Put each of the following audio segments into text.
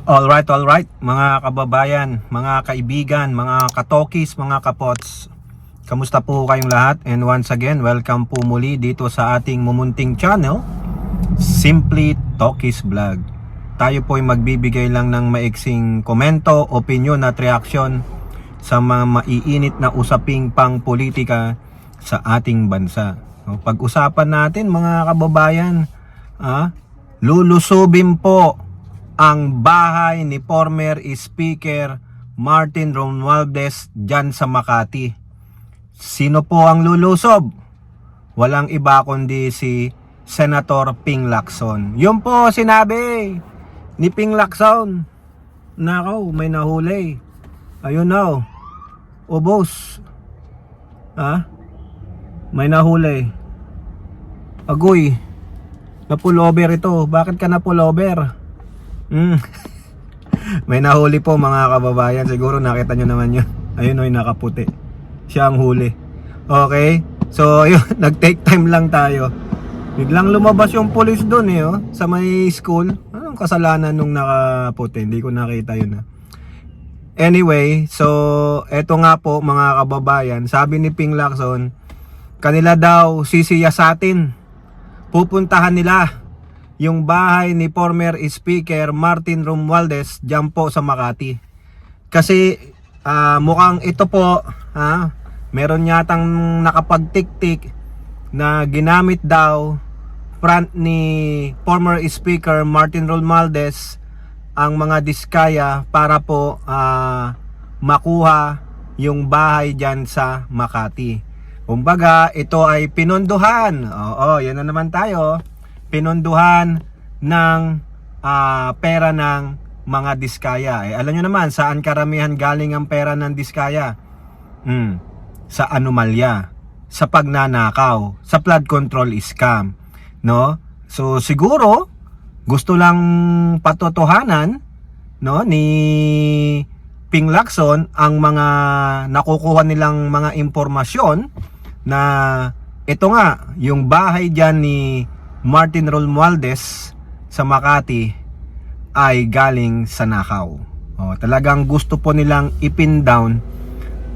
Alright, mga kababayan, mga kaibigan, mga katokis, mga kapots. Kamusta po kayong lahat? And once again, welcome po muli dito sa ating mumunting channel, Simply Tokis Vlog. Tayo po ay magbibigay lang ng maiksing komento, opinion at reaksyon sa mga maiinit na usaping pang politika sa ating bansa. Pag-usapan natin mga kababayan, lulusubin po ang bahay ni former Speaker Martin Romualdez dyan sa Makati. Sino po ang lulusob? Walang iba kundi si Senator Ping Lacson. Yun po sinabi ni Ping Lacson. Nakaw, may nahuli. Ayun na o boss. May nahuli. Agoy, napullover ito. Bakit ka napullover? May nahuli po mga kababayan. Siguro nakita nyo naman yun. Ayun yung nakaputi. Siya ang huli. Okay, so yun, nag-take time lang tayo. Biglang lumabas yung police doon sa may school. Anong kasalanan nung nakaputi? Hindi ko nakita yun Anyway, so eto nga po mga kababayan. Sabi ni Ping Lacson, kanila daw sisiyasatin. Pupuntahan nila yung bahay ni former Speaker Martin Romualdez dyan po sa Makati. Kasi mukhang ito po, meron yatang nakapagtik-tik na ginamit daw front ni former Speaker Martin Romualdez ang mga diskaya para po makuha yung bahay dyan sa Makati. Kumbaga, ito ay pinondohan. Yan na naman tayo. Pinondohan ng pera ng mga diskaya. Alam nyo naman, saan karamihan galing ang pera ng diskaya? Sa anomalya, sa pagnanakaw, sa flood control scam. No? So siguro gusto lang patotohanan ni Ping Lacson ang mga nakukuha nilang mga impormasyon na ito nga, yung bahay dyan ni Martin Romualdez sa Makati ay galing sa nakaw. Talagang gusto po nilang ipin down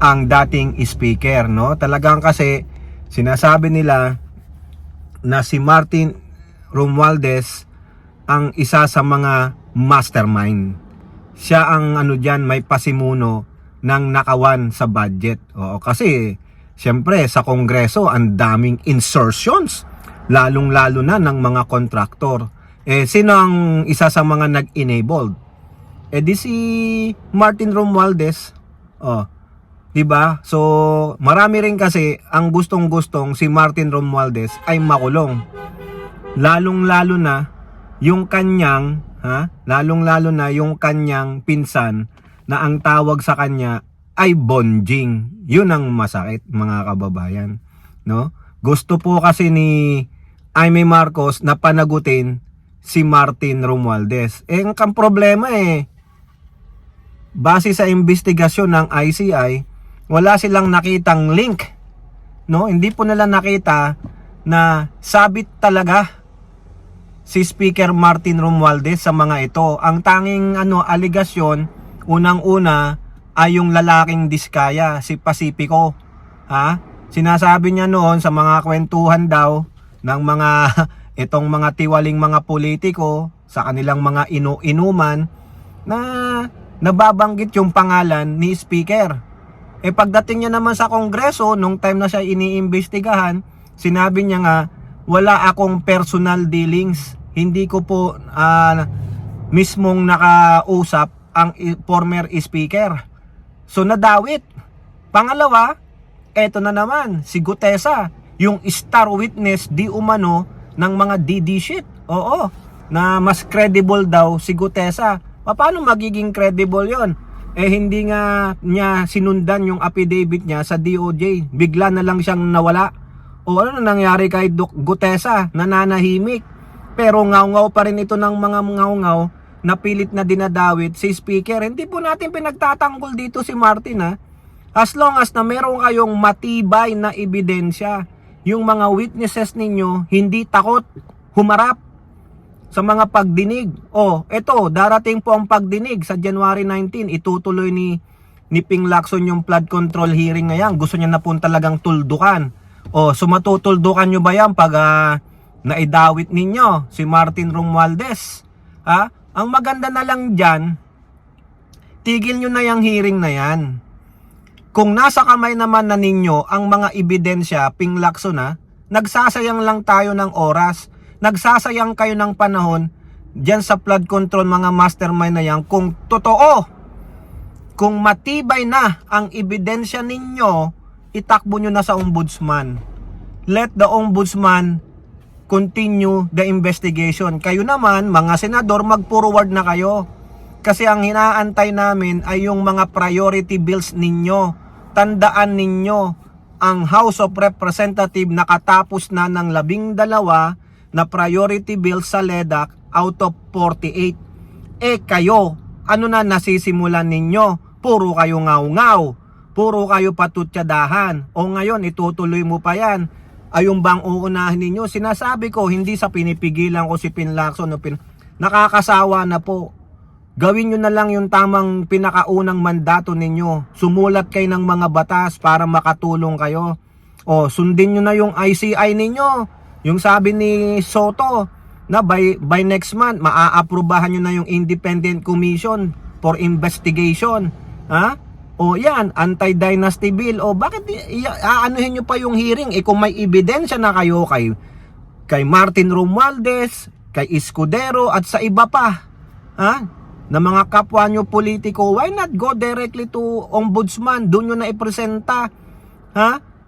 ang dating speaker, Talagang kasi sinasabi nila na si Martin Romualdez ang isa sa mga mastermind. Siya ang diyan, may pasimuno ng nakawan sa budget. Kasi siyempre sa Kongreso ang daming insertions, lalong-lalo na ng mga kontraktor. Sino ang isa sa mga nag-enabled? Di si Martin Romualdez. Diba? So marami rin kasi ang gustong-gustong si Martin Romualdez ay makulong. Lalong-lalo na yung kanyang yung kanyang pinsan na ang tawag sa kanya ay Bonjing. Yun ang masakit mga kababayan, Gusto po kasi ni Jaime Marcos na panagutin si Martin Romualdez. Ang problema base sa investigasyon ng ICI, wala silang nakitang link, Hindi po nila nakita na sabit talaga si Speaker Martin Romualdez sa mga ito. Ang tanging aligasyon, unang-una ay yung lalaking diskaya, si Pacifico. Sinasabi niya noon sa mga kwentuhan daw ng mga itong mga tiwaling mga politiko sa kanilang mga inuman na nababanggit yung pangalan ni Speaker. Pagdating niya naman sa Kongreso, nung time na siya iniimbestigahan, sinabi niya nga, wala akong personal dealings. Hindi ko po mismong nakausap ang former speaker. So nadawit. Pangalawa, eto na naman, si Gutesa, yung star witness di umano ng mga DD shit. Na mas credible daw si Gutesa. Paano magiging credible yon? Hindi nga niya sinundan yung affidavit niya sa DOJ. Bigla na lang siyang nawala. Ano nangyari kay Gutesa? Nananahimik. Pero ngaw-ngaw pa rin ito ng mga ngaw-ngaw na pilit na dinadawit si Speaker. Hindi po natin pinagtatanggol dito si Martin As long as na meron kayong matibay na ebidensya, yung mga witnesses ninyo hindi takot humarap. sa mga pagdinig. Eto, darating po ang pagdinig sa January 19. Itutuloy ni Ping Lacson yung flood control hearing na yan. Gusto niya na po talagang tuldukan. Sumatutuldukan nyo ba yan pag naidawit ninyo si Martin Romualdez? Ang maganda na lang dyan, tigil nyo na yung hearing na yan. Kung nasa kamay naman na ninyo ang mga ebidensya, Ping Lacson, nagsasayang lang tayo ng oras. Nagsasayang kayo ng panahon dyan sa flood control, mga mastermind na yan. Kung totoo, kung matibay na ang ebidensya ninyo, itakbo nyo na sa ombudsman. Let the ombudsman continue the investigation. Kayo naman, mga senador, mag-forward na kayo. Kasi ang hinaantay namin ay yung mga priority bills ninyo. Tandaan ninyo, ang House of Representatives nakatapos na ng 12 na priority bills sa LEDAC out of 48. Kayo, ano na nasisimulan ninyo? Puro kayo ngaw-ngaw. Puro kayo patutyadahan. Ngayon, itutuloy mo pa yan. Ayun bang uunahin ninyo? Sinasabi ko, hindi sa pinipigilan ko si Ping Lacson. Nakakasawa na po. Gawin nyo na lang yung tamang pinakaunang mandato ninyo. Sumulat kayo ng mga batas para makatulong kayo. Sundin nyo na yung ICI ninyo. Yung sabi ni Soto na by next month, maaaprubahan nyo na yung Independent Commission for Investigation. Yan, anti-dynasty bill. Bakit aanuhin nyo pa yung hearing? Kung may ebidensya na kayo kay Martin Romualdez, kay Escudero at sa iba pa, na mga kapwa nyo politiko, why not go directly to ombudsman? Doon nyo na ipresenta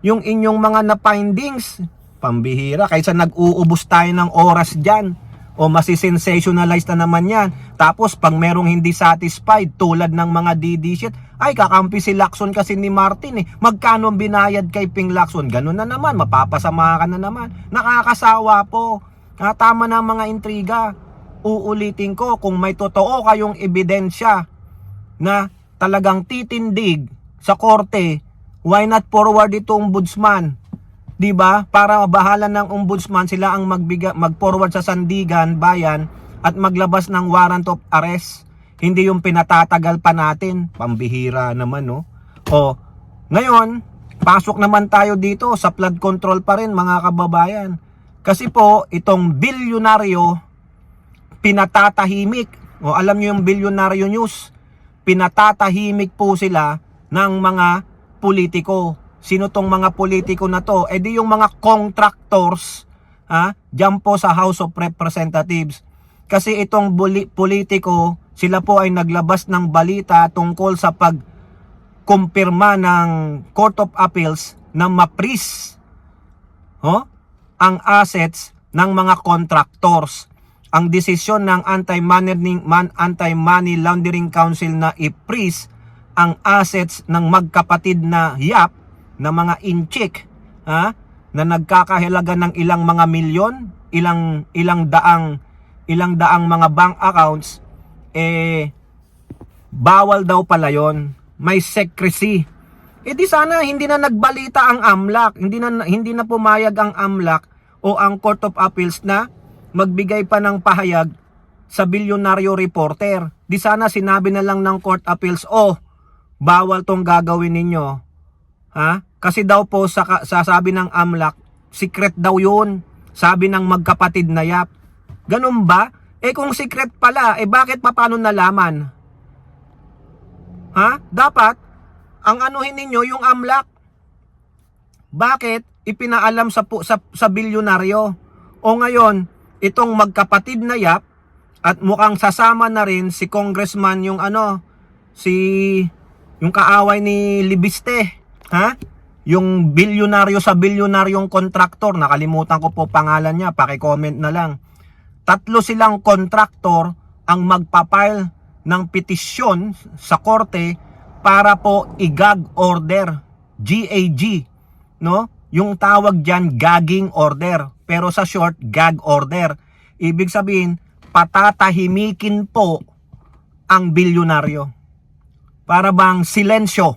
yung inyong mga na-findings. Pambihira, kaysa nag-uubos tayo ng oras dyan. Masisensationalize na naman yan. Tapos pag merong hindi satisfied, tulad ng mga DD shit, ay kakampi si Lacson kasi ni Martin Magkano binayad kay Ping Lacson? Ganun na naman, mapapasama ka na naman. Nakakasawa po. Tama na mga intriga. Uulitin ko, kung may totoo kayong ebidensya na talagang titindig sa korte, why not forward ito ombudsman? Diba? Para bahala ng ombudsman, sila ang mag-forward sa sandigan, bayan, at maglabas ng warrant of arrest. Hindi yung pinatatagal pa natin. Pambihira naman, no? Ngayon, pasok naman tayo dito sa flood control pa rin, mga kababayan. Kasi po, itong bilyonaryo, pinatatahimik. Alam nyo yung bilyonaryo news? Pinatatahimik po sila ng mga politiko. Sino tong mga politiko na to? Di yung mga contractors, dyan po sa House of Representatives. Kasi itong politiko, sila po ay naglabas ng balita tungkol sa pagkumpirma ng Court of Appeals na ma-freeze ang assets ng mga contractors. Ang desisyon ng Anti-Money Laundering Council na i-freeze ang assets ng magkapatid na Yap na mga inchik na nagkakahilaga ng ilang mga milyon, ilang daang mga bank accounts, bawal daw pala yon. May secrecy. Di sana hindi na nagbalita ang AMLAC, hindi na pumayag ang AMLAC o ang Court of Appeals na magbigay pa ng pahayag sa bilyonaryo reporter. Di sana sinabi na lang ng Court Appeals, bawal tong gagawin ninyo. Kasi daw po sabi ng AMLAC, secret daw yun. Sabi ng magkapatid na Yap. Ganun ba? Kung secret pala, bakit paano nalaman? Dapat, ang anuhin ninyo yung AMLAC. Bakit ipinaalam sa bilyonaryo? Ngayon, itong magkapatid na Yap, at mukhang sasama na rin si Congressman yung yung kaaway ni Libiste. Yung bilyonaryo sa bilyonaryong kontraktor, nakalimutan ko po pangalan niya, paki-comment na lang. 3 silang kontraktor ang magpapile ng petisyon sa korte para po i-gag order, GAG, no? Yung tawag diyan gagging order, pero sa short gag order. Ibig sabihin, patatahimikin po ang bilyonaryo. Para bang silensyo,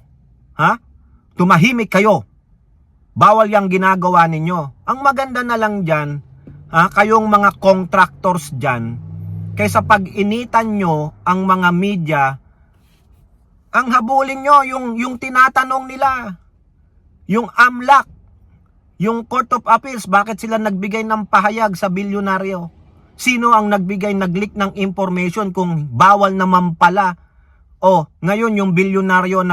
tumahimik kayo. Bawal yang ginagawa ninyo. Ang maganda na lang dyan, kayong mga contractors dyan, kaysa pag-initan nyo ang mga media, ang habulin nyo, yung tinatanong nila, yung AMLAC, yung Court of Appeals, bakit sila nagbigay ng pahayag sa bilyonaryo? Sino ang nag-leak ng information kung bawal naman pala? Ngayon yung bilyonaryo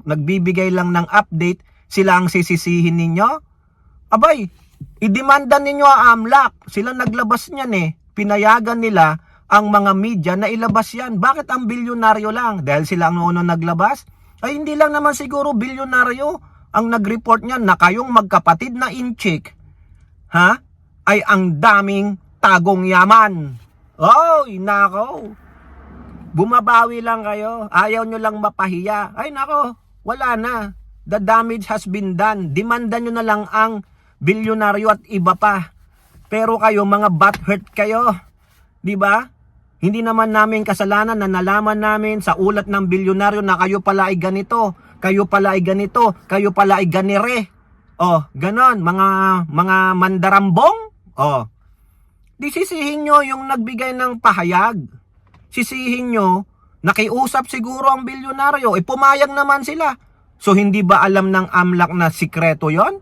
nagbibigay lang ng update, sila ang sisisihin ninyo? Abay, idemanda ninyo ang AMLAC. Sila naglabas niyan eh. Pinayagan nila ang mga media na ilabas yan. Bakit ang bilyonaryo lang? Dahil sila ang unang naglabas? Ay hindi lang naman siguro bilyonaryo ang nag-report niyan na kayong magkapatid na inchik, ay ang daming tagong yaman. Oy, nako. Bumabawi lang kayo. Ayaw nyo lang mapahiya. Ay nako, wala na. The damage has been done. Demanda nyo na lang ang bilyonaryo at iba pa. Pero kayo, mga butthurt kayo. Diba? Hindi naman namin kasalanan na nalaman namin sa ulat ng bilyonaryo na kayo pala ay ganito, kayo pala ay ganito, kayo pala ay ganire. Ganon, mga mandarambong. Di sisihin nyo yung nagbigay ng pahayag. Sisihin nyo, nakiusap siguro ang bilyonaryo, pumayag naman sila. So hindi ba alam ng AMLAC na sikreto yon?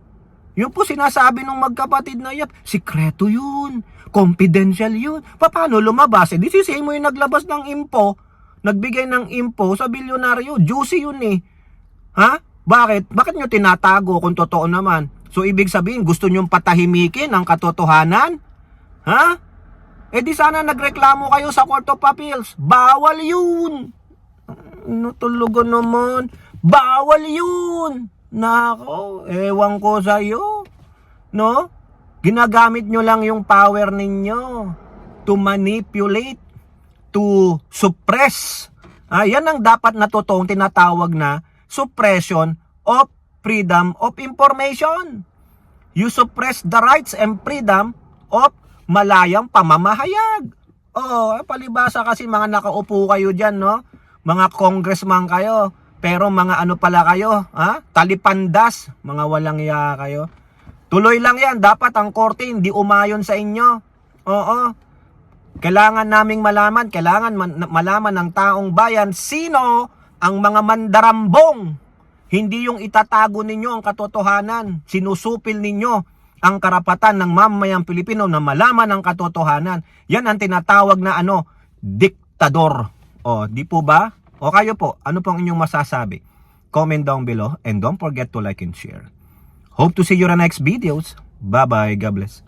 Yung po sinasabi ng magkapatid na yan, sikreto yun, confidential yun. Paano lumabas? Di sisihin mo yung naglabas ng info, nagbigay ng info sa bilyonaryo, juicy yun eh. Bakit? Bakit nyo tinatago kung totoo naman? So ibig sabihin, gusto nyong patahimikin ang katotohanan? Di sana nagreklamo kayo sa Court of Appeals. Bawal yun. Tulugan naman. Bawal yun. Nako, ewan ko sa'yo. No? Ginagamit nyo lang yung power ninyo to manipulate, to suppress. Yan ang dapat na totoong tinatawag na suppression of freedom of information. You suppress the rights and freedom of malayang pamamahayag. Palibasa kasi mga nakaupo kayo dyan, no? Mga congressman kayo. Pero mga ano pala kayo, talipandas, mga walang iya kayo. Tuloy lang yan, dapat ang korte hindi umayon sa inyo. Kailangan naming malaman, malaman ng taong bayan sino ang mga mandarambong. Hindi yung itatago ninyo ang katotohanan. Sinusupil ninyo ang karapatan ng mamamayang Pilipino na malaman ang katotohanan. Yan ang tinatawag na diktador. Di po ba? Kayo po, ano pong inyong masasabi? Comment down below and don't forget to like and share. Hope to see you in the next videos. Bye-bye. God bless.